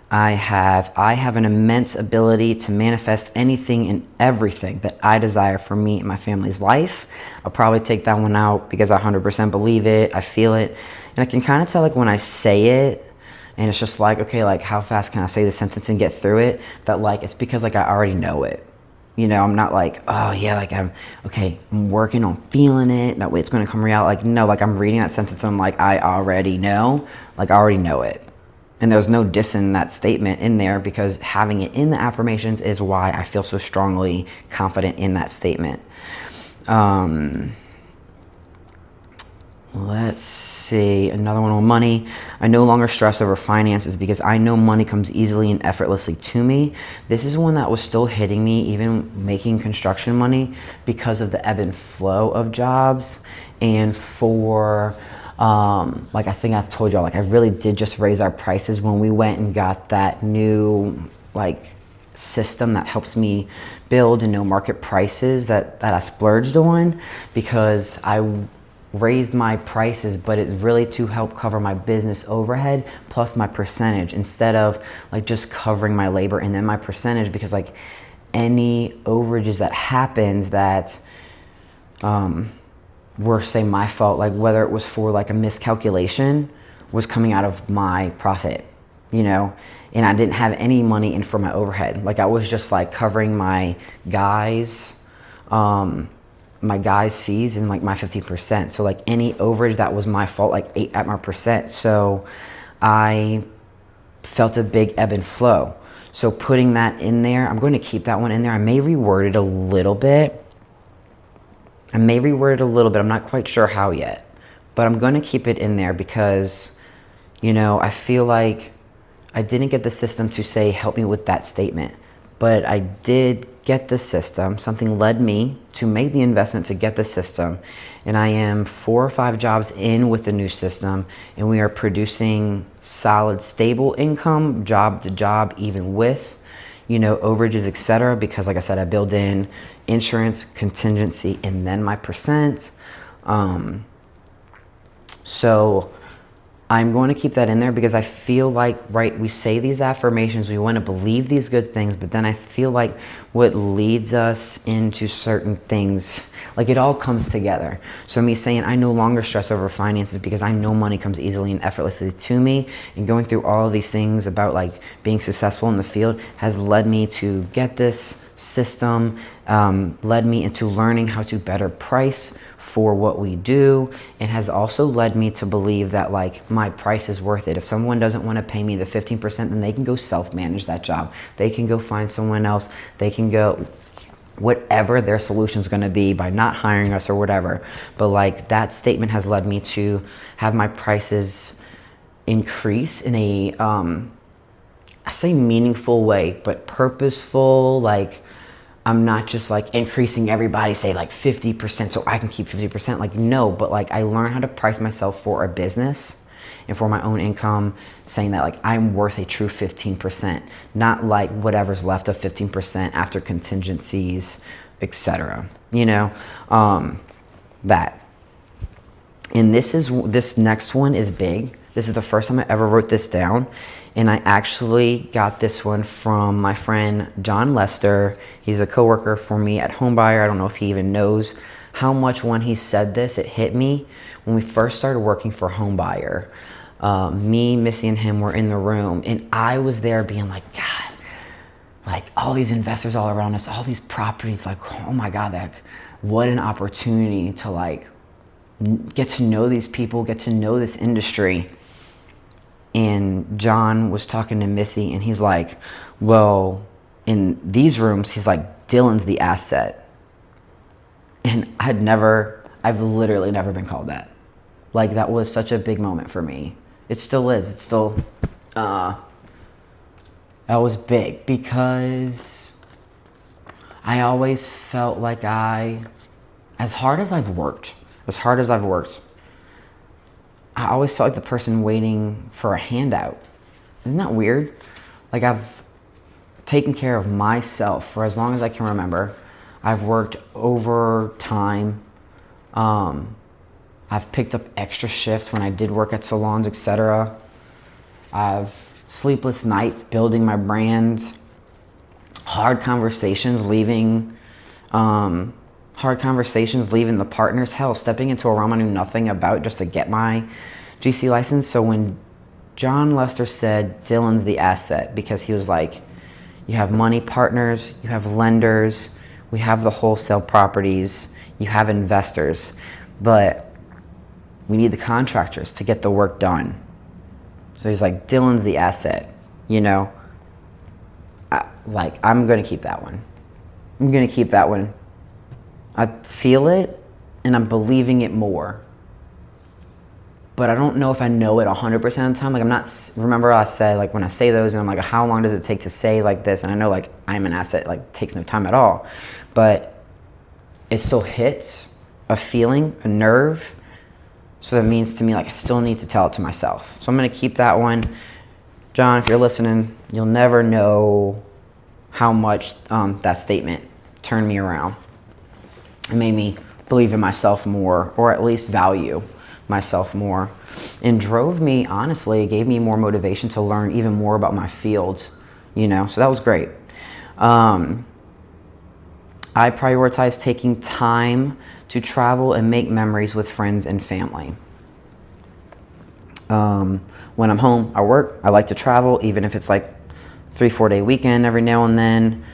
I have an immense ability to manifest anything and everything that I desire for me and my family's life. I'll probably take that one out because I 100% believe it. I feel it. And I can kind of tell like when I say it, and it's just like, okay, like how fast can I say the sentence and get through it? That like, it's because like I already know it. You know, I'm not like, oh yeah, like I'm working on feeling it. That way it's going to come real. Like, no, like I'm reading that sentence and I'm like, I already know. Like I already know it. And there's no dissing that statement in there, because having it in the affirmations is why I feel so strongly confident in that statement. Let's see, another one on money. I no longer stress over finances because I know money comes easily and effortlessly to me. This is one that was still hitting me, even making construction money, because of the ebb and flow of jobs. And for like I think I told y'all, like I really did just raise our prices when we went and got that new like system that helps me build and know market prices that I splurged on, because I raised my prices, but it's really to help cover my business overhead plus my percentage, instead of like just covering my labor and then my percentage, because like any overages that happens that were, say, my fault, like whether it was for like a miscalculation, was coming out of my profit, you know, and I didn't have any money in for my overhead. Like I was just like covering my guys' fees and like my 15%. So like any overage that was my fault, like ate at my percent. So I felt a big ebb and flow. So putting that in there, I'm going to keep that one in there. I may reword it a little bit, I may reword it a little bit. I'm not quite sure how yet, but I'm going to keep it in there because, I feel like I didn't get the system to say, help me with that statement, but I did get the system. Something led me to make the investment to get the system. And I am 4 or 5 jobs in with the new system, and we are producing solid, stable income, job to job, even with, overages, etc. Because like I said, I build in insurance, contingency, and then my percent. So I'm going to keep that in there because I feel like, right, we say these affirmations, we want to believe these good things, but then I feel like what leads us into certain things, like it all comes together. So me saying I no longer stress over finances because I know money comes easily and effortlessly to me, and going through all of these things about like being successful in the field has led me to get this system, led me into learning how to better price for what we do, and has also led me to believe that like my price is worth it. If someone doesn't want to pay me the 15%, then they can go self-manage that job. They can go find someone else. They can go whatever their solution is going to be by not hiring us or whatever. But like that statement has led me to have my prices increase in a I say meaningful way, but purposeful. Like I'm not just like increasing everybody, say like 50% so I can keep 50%. Like no, but like I learned how to price myself for a business and for my own income, saying that like I'm worth a true 15%, not like whatever's left of 15% after contingencies, etc. That. And this next one is big. This is the first time I ever wrote this down. And I actually got this one from my friend John Lester. He's a coworker for me at Homebuyer. I don't know if he even knows how much when he said this, it hit me. When we first started working for Homebuyer, me, Missy, and him were in the room. And I was there being like, God, like all these investors all around us, all these properties, like, oh my God, what an opportunity to like get to know these people, get to know this industry. And John was talking to Missy, and he's like, well, in these rooms, he's like, Dylan's the asset. And I've literally never been called that. Like, that was such a big moment for me. It still is. It's still, that was big because I always felt like as hard as I've worked, I always felt like the person waiting for a handout. Isn't that weird? Like I've taken care of myself for as long as I can remember. I've worked overtime. I've picked up extra shifts when I did work at salons, etc. I've sleepless nights building my brand. Hard conversations leaving the partners. Hell, stepping into a realm I knew nothing about just to get my GC license. So when John Lester said Dylan's the asset, because he was like, you have money partners, you have lenders, we have the wholesale properties, you have investors, but we need the contractors to get the work done. So he's like, Dylan's the asset, I'm going to keep that one. I feel it, and I'm believing it more. But I don't know if I know it 100% of the time. Like, I'm not, remember I said, like, when I say those, and I'm like, how long does it take to say like this? And I know, like, I'm an asset, like, takes no time at all. But it still hits a feeling, a nerve. So that means to me, like, I still need to tell it to myself. So I'm going to keep that one. John, if you're listening, you'll never know how much that statement turned me around. It made me believe in myself more, or at least value myself more, and drove me, honestly, it gave me more motivation to learn even more about my field, so that was great. I prioritize taking time to travel and make memories with friends and family. When I'm home, I work, I like to travel, even if it's like 3-4 day weekend every now and then.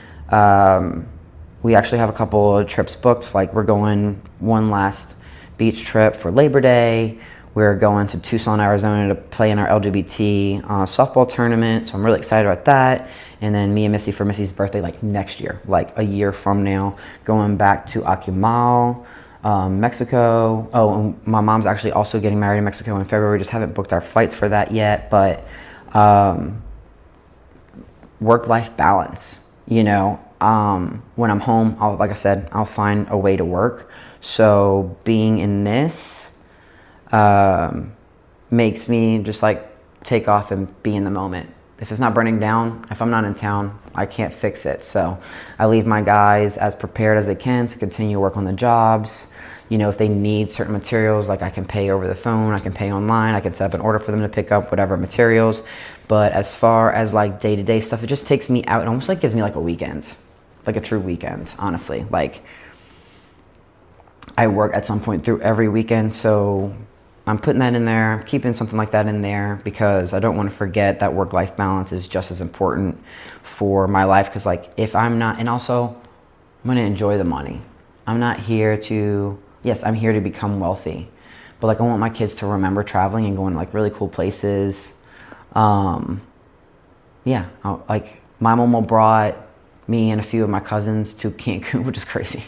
We actually have a couple of trips booked. Like, we're going one last beach trip for Labor Day. We're going to Tucson, Arizona to play in our LGBT softball tournament. So I'm really excited about that. And then me and Missy for Missy's birthday, like next year, like a year from now, going back to Akumal. Mexico. Oh, and my mom's actually also getting married in Mexico in February. We just haven't booked our flights for that yet. But work-life balance, when I'm home, like I said, I'll find a way to work. So being in this makes me just like take off and be in the moment. If it's not burning down, if I'm not in town, I can't fix it. So I leave my guys as prepared as they can to continue to work on the jobs. If they need certain materials, like I can pay over the phone, I can pay online, I can set up an order for them to pick up whatever materials. But as far as like day-to-day stuff, it just takes me out. It almost like gives me like a weekend, like a true weekend, honestly. Like I work at some point through every weekend, so I'm putting that in there, keeping something like that in there because I don't want to forget that work-life balance is just as important for my life. Because like if I'm not, and also I'm going to enjoy the money. I'm not here to, yes, I'm here to become wealthy, but like I want my kids to remember traveling and going to like really cool places. Like my mom brought me and a few of my cousins to Cancun, which is crazy.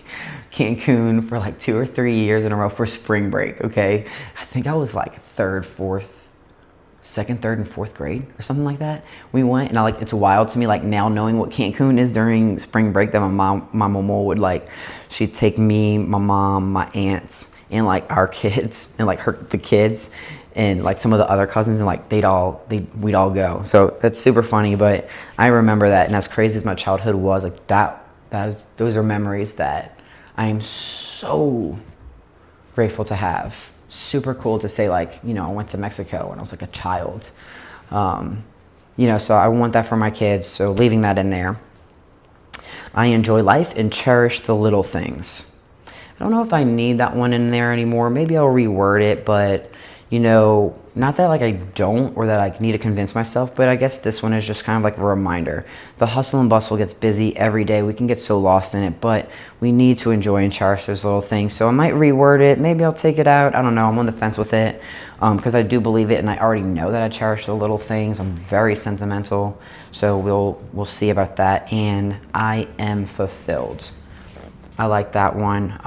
Cancun for like 2 or 3 years in a row for spring break, okay? I think I was like second, third, and fourth grade or something like that. We went, and it's wild to me, like now knowing what Cancun is during spring break, that my mom would like, she'd take me, my mom, my aunts, and like our kids, and like the kids, and like some of the other cousins, and like we'd all go. So that's super funny, but I remember that, and as crazy as my childhood was, like those are memories that I am so grateful to have. Super cool to say, like, I went to Mexico when I was like a child. So I want that for my kids. So leaving that in there. I enjoy life and cherish the little things. I don't know if I need that one in there anymore. Maybe I'll reword it, but not that like I don't or that I need to convince myself, but I guess this one is just kind of like a reminder. The hustle and bustle gets busy every day. We can get so lost in it, but we need to enjoy and cherish those little things. So I might reword it. Maybe I'll take it out. I don't know. I'm on the fence with it because I do believe it, and I already know that I cherish the little things. I'm very sentimental, so we'll see about that. And I am fulfilled. I like that one.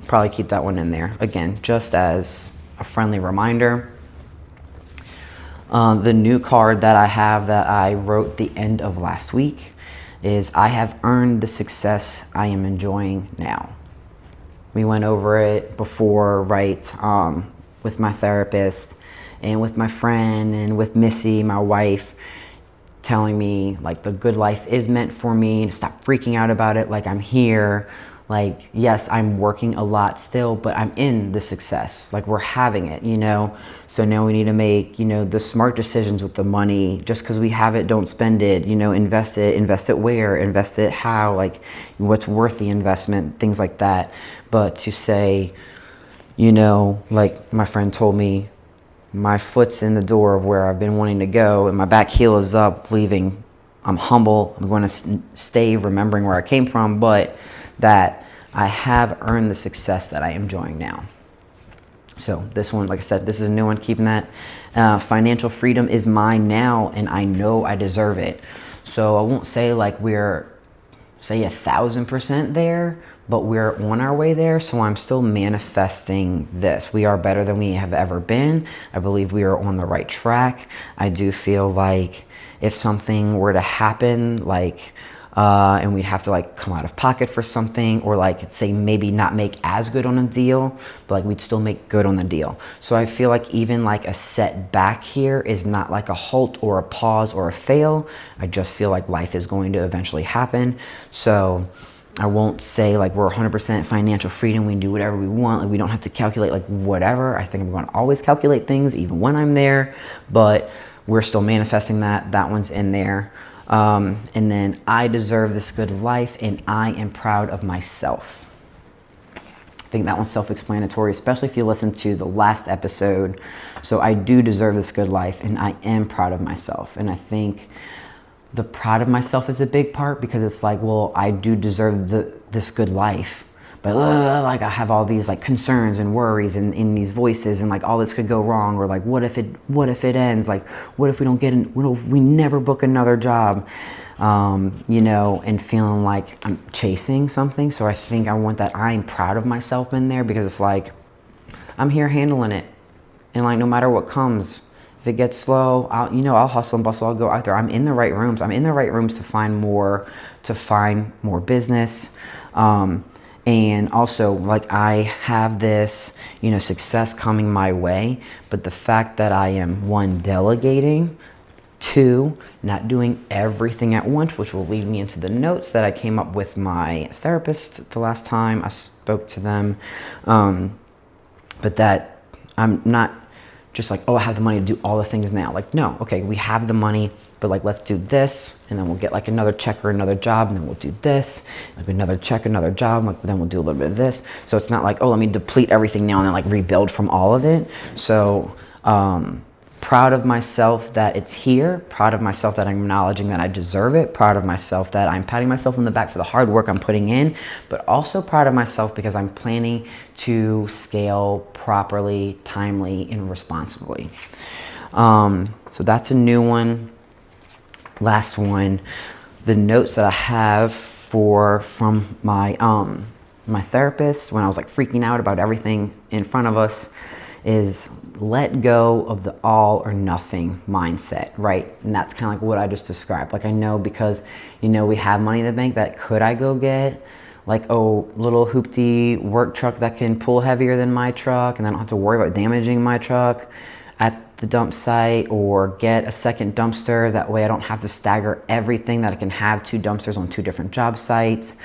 Probably keep that one in there. Again, just as a friendly reminder. The new card that I have that I wrote the end of last week is I have earned the success I am enjoying now. We went over it before, right, with my therapist and with my friend and with Missy, my wife, telling me like the good life is meant for me, to stop freaking out about it, like I'm here. Like, yes, I'm working a lot still, but I'm in the success. Like, we're having it, So now we need to make, the smart decisions with the money. Just because we have it, don't spend it. Invest it. Invest it where? Invest it how? Like, what's worth the investment? Things like that. But to say, like my friend told me, my foot's in the door of where I've been wanting to go, and my back heel is up, leaving. I'm humble. I'm going to stay remembering where I came from, but that I have earned the success that I am enjoying now. So this one, like I said, this is a new one, keeping that. Financial freedom is mine now, and I know I deserve it. So I won't say like we're, say 1,000% there, but we're on our way there. So I'm still manifesting this. We are better than we have ever been. I believe we are on the right track. I do feel like if something were to happen, like, and we'd have to like come out of pocket for something, or like say maybe not make as good on a deal, but like we'd still make good on the deal. So I feel like even like a setback here is not like a halt or a pause or a fail. I just feel like life is going to eventually happen. So I won't say like we're 100% financial freedom, we can do whatever we want, like we don't have to calculate like whatever. I think I'm going to always calculate things even when I'm there, but we're still manifesting that. That one's in there. And then I deserve this good life, and I am proud of myself. I think that one's self-explanatory, especially if you listen to the last episode. So I do deserve this good life, and I am proud of myself. And I think the proud of myself is a big part, because it's like, well, I do deserve this good life, but like I have all these like concerns and worries and in these voices, and like all this could go wrong, or like what if it ends, like what if we don't get in, what if we never book another job, you know, and feeling like I'm chasing something. So I think I want that I'm proud of myself in there, because it's like I'm here handling it, and like no matter what comes, if it gets slow, I'll hustle and bustle. I'll go out there. I'm in the right rooms. I'm in the right rooms to find more business. And also, like, I have this, you know, success coming my way. But the fact that I am, one, delegating, two, not doing everything at once, which will lead me into the notes that I came up with my therapist the last time I spoke to them. But that I'm not just like, oh, I have the money to do all the things now. Like, no, okay, we have the money, but like, let's do this, and then we'll get like another check or another job, and then we'll do this, like another check, another job, like then we'll do a little bit of this. So it's not like, oh, let me deplete everything now and then like rebuild from all of it. So proud of myself that it's here, proud of myself that I'm acknowledging that I deserve it, proud of myself that I'm patting myself on the back for the hard work I'm putting in, but also proud of myself because I'm planning to scale properly, timely, and responsibly. So that's a new one. Last one, the notes that I have from my my therapist when I was like freaking out about everything in front of us is let go of the all or nothing mindset, right? And that's kind of like what I just described. Like, I know because, you know, we have money in the bank that could I go get like a little hoopty work truck that can pull heavier than my truck, and I don't have to worry about damaging my truck at the dump site, or get a second dumpster. That way I don't have to stagger everything, that I can have two dumpsters on two different job sites.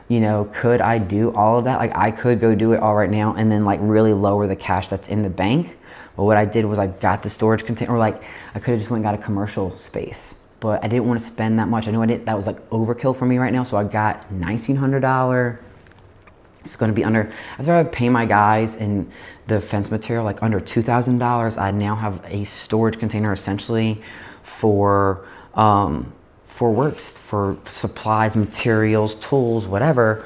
You know, could I do all of that? Like, I could go do it all right now and then like really lower the cash that's in the bank. But what I did was I got the storage container, or like I could have just went and got a commercial space, but I didn't want to spend that much. I knew that was like overkill for me right now. So I got $1,900. It's going to be under, after I pay my guys in the fence material, like under $2,000, I now have a storage container essentially for works, for supplies, materials, tools, whatever.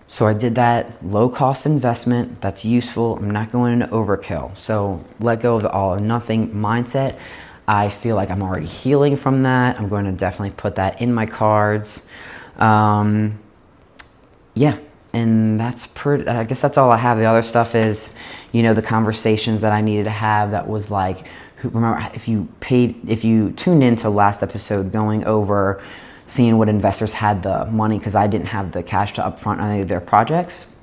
So I did that low cost investment that's useful. I'm not going into overkill. So let go of the all or nothing mindset. I feel like I'm already healing from that. I'm going to definitely put that in my cards. Yeah. And that's I guess that's all I have. The other stuff is, you know, the conversations that I needed to have. That was like, remember, if you tuned into last episode, going over seeing what investors had the money, because I didn't have the cash to upfront on any of their projects.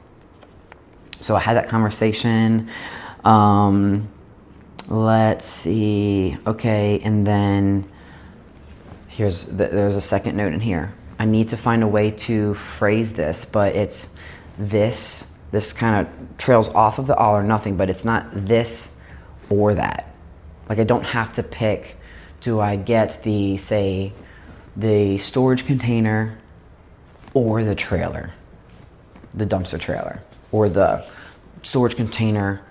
So I had that conversation. Let's see. Okay, and then there's a second note in here. I need to find a way to phrase this, but it's this kind of trails off of the all or nothing, but it's not this or that. Like, I don't have to pick, do I get the storage container or the trailer, the dumpster trailer, or the storage container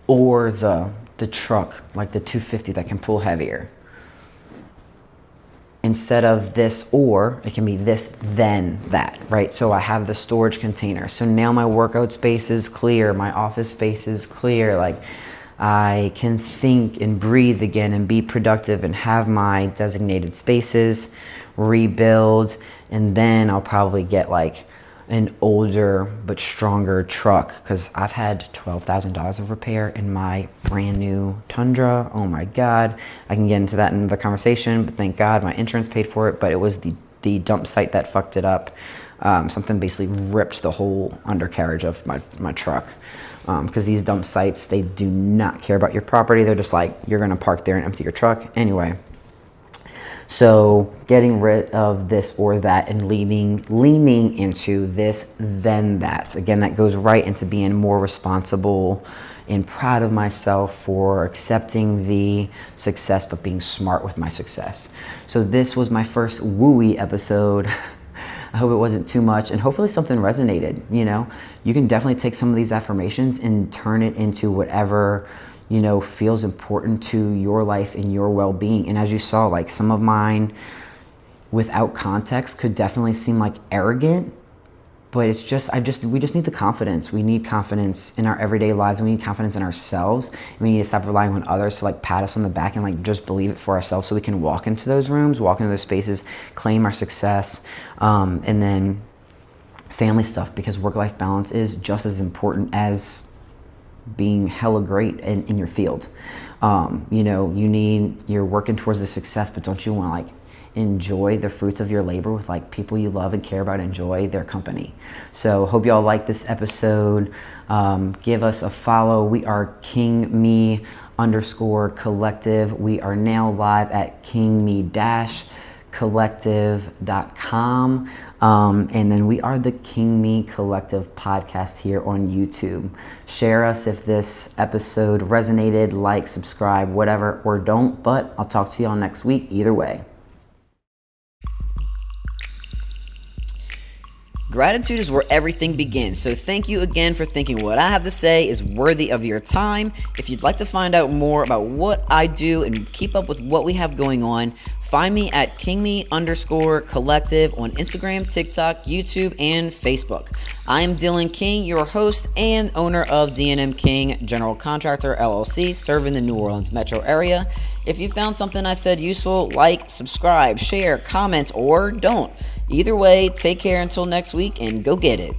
or the truck, like the 250 that can pull heavier. Instead of this or, it can be this, then that, right? So I have the storage container. So now my workout space is clear. My office space is clear. Like, I can think and breathe again and be productive and have my designated spaces, rebuild, and then I'll probably get like an older but stronger truck, because I've had $12,000 of repair in my brand new Tundra. Oh my God. I can get into that in another conversation, but thank God my insurance paid for it. But it was the dump site that fucked it up. Something basically ripped the whole undercarriage of my truck. Because these dump sites, they do not care about your property. They're just like, you're gonna park there and empty your truck. Anyway. So getting rid of this or that and leaning into this, then that. Again, that goes right into being more responsible and proud of myself for accepting the success, but being smart with my success. So this was my first Woowy episode. I hope it wasn't too much, and hopefully something resonated. You know, you can definitely take some of these affirmations and turn it into whatever, you know, feels important to your life and your well-being. And as you saw, like, some of mine without context could definitely seem like arrogant, But it's just, we just need the confidence. We need confidence in our everyday lives. And we need confidence in ourselves. And we need to stop relying on others to like pat us on the back and like just believe it for ourselves, so we can walk into those rooms, walk into those spaces, claim our success. And then family stuff, because work-life balance is just as important as being hella great in your field. You're working towards the success, but don't you want to like enjoy the fruits of your labor with like people you love and care about, enjoy their company? So hope y'all like this episode. Give us a follow. We are KingMe_collective. We are now live at KingMe-collective.com. And then we are the King Me Collective podcast here on YouTube. Share us if this episode resonated, like, subscribe, whatever, or don't, but I'll talk to y'all next week either way. Gratitude is where everything begins, so thank you again for thinking what I have to say is worthy of your time. If you'd like to find out more about what I do and keep up with what we have going on, find me at KingMe_collective on Instagram, TikTok, YouTube, and Facebook. I am Dylan King, your host and owner of D&M King General Contractor LLC, serving the New Orleans metro area. If you found something I said useful, like, subscribe, share, comment, or don't. Either way, take care until next week and go get it.